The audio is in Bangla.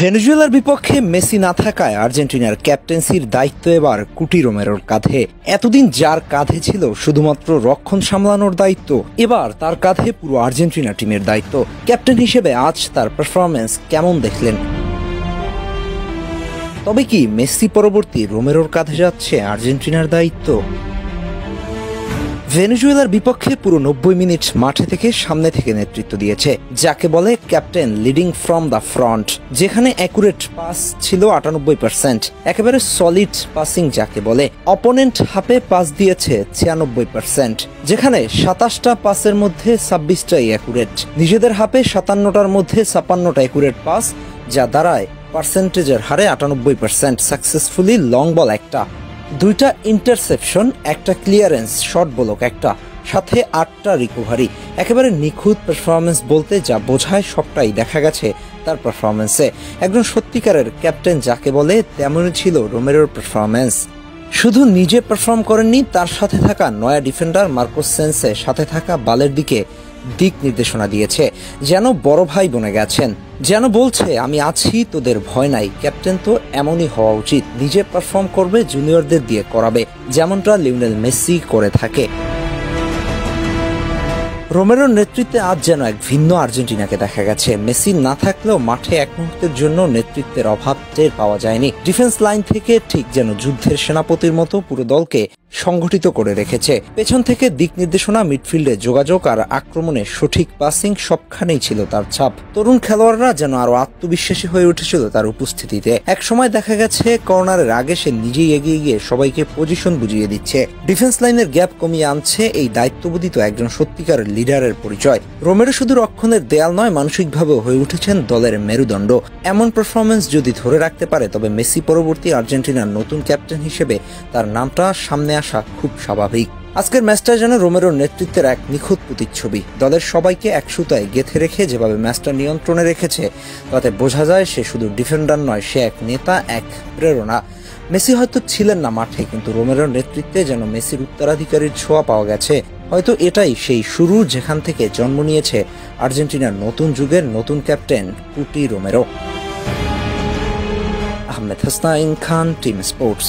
ভেনেজুয়েলার বিপক্ষে মেসি না থাকায় আর্জেন্টিনার ক্যাপ্টেন্সির দায়িত্ব এবার কুটি রোমেরোর কাঁধে। এতদিন যার কাঁধে ছিল শুধুমাত্র রক্ষণ সামলানোর দায়িত্ব, এবার তার কাঁধে পুরো আর্জেন্টিনা টিমের দায়িত্ব। ক্যাপ্টেন হিসেবে আজ তার পারফরম্যান্স কেমন দেখলেন? তবে কি মেসি পরবর্তী রোমেরোর কাঁধে যাচ্ছে আর্জেন্টিনার দায়িত্ব? ভেনেজুয়েলার বিপক্ষে পুরো 90 মিনিট মাঠে থেকে সামনে থেকে নেতৃত্ব দিয়েছে, যাকে বলে captain leading from the front. যেখানে অ্যাকুরেট পাস ছিল 98%, একেবারে সলিড পাসিং যাকে বলে। অপোনেন্ট হাফে পাস দিয়েছে 96%, যেখানে 27টা পাসের মধ্যে 26টাই অ্যাকুরেট। নিজেদের হাফে 57টার মধ্যে 56টা অ্যাকুরেট পাস, যা দাঁড়ায় পার্সেন্টেজের হারে 98%। সাকসেসফুলি লং বল একটা, 2টা ইন্টারসেপশন, একটা ক্লিয়ারেন্স, শর্ট বলক একটা, সাথে 8টা রিকভারি। একেবারে নিখুঁত পারফরমেন্স বলতে যা বোঝায় সবটাই দেখা গেছে তার পারফরমেন্সে। একজন সত্যিকারের ক্যাপ্টেন যাকে বলে তেমনই ছিল রোমেরোর পারফরমেন্স। শুধু নিজে পারফর্ম করেননি, তার সাথে থাকা নয়া ডিফেন্ডার মার্কোস সেন্সে সাথে থাকা বালের দিকে দিক নির্দেশনা দিয়েছে, যেন বড় ভাই বনে গেছেন, যেন বলছে আমি আছি, তোদের ভয় নাই। ক্যাপ্টেন তো এমনই হওয়া উচিত, নিজে পারফর্ম করবে, জুনিয়রদের দিয়ে করাবে, যেমনটা লিওনেল মেসি করে থাকে। রোমেরোর নেতৃত্বে আজ যেন এক ভিন্ন আর্জেন্টিনাকে দেখা গেছে। মেসি না থাকলেও মাঠে এক মুহূর্তের জন্য নেতৃত্বের অভাব টের পাওয়া যায়নি। ডিফেন্স লাইন থেকে ঠিক যেন যুদ্ধের সেনাপতির মতো পুরো দলকে সংগঠিত করে রেখেছে। পেছন থেকে দিক নির্দেশনা, মিডফিল্ডে যোগাযোগ আর আক্রমণে সঠিক পাসিং, সবখানেই ছিল তার ছাপ। তরুণ খেলোয়াড়রা যেন আরো আত্মবিশ্বাসী হয়ে উঠেছিল তার উপস্থিতিতে। এক সময় দেখা গেছে কর্নারের আগে সে নিজেই এগিয়ে গিয়ে সবাইকে পজিশন বুঝিয়ে দিচ্ছে, ডিফেন্স লাইনের গ্যাপ কমিয়ে আনছে। এই দায়িত্ববোধিত একজন সত্যিকারের লিডারের পরিচয়। রোমেরো শুধু রক্ষণের দেয়াল নয়, মানসিকভাবেও হয়ে উঠেছেন দলের মেরুদণ্ড। এমন পারফরমেন্স যদি ধরে রাখতে পারে, তবে মেসি পরবর্তী আর্জেন্টিনার নতুন ক্যাপ্টেন হিসেবে তার নামটা সামনে আসা খুব স্বাভাবিক। আজকের ম্যাচটা যেন রোমেরোর নেতৃত্বের এক নিখুঁত প্রতিচ্ছবি। দলের সবাইকে এক সুতায় গেঁথে রেখে যেভাবে ম্যাচটা নিয়ন্ত্রণে রেখেছে, তাতে বোঝা যায় সে শুধু ডিফেন্ডার নয়, সে এক নেতা, এক প্রেরণা। মেসি হয়তো ছিলেন না মাঠে, কিন্তু রোমেরোর নেতৃত্বে যেন মেসির উত্তরাধিকারীর ছোঁয়া পাওয়া গেছে। হয়তো এটাই সেই শুরু যেখান থেকে জন্ম নিয়েছে আর্জেন্টিনার নতুন যুগের নতুন ক্যাপ্টেন কুটি রোমেরো। আহমেদ হাসনাইন খান, টিম স্পোর্টস।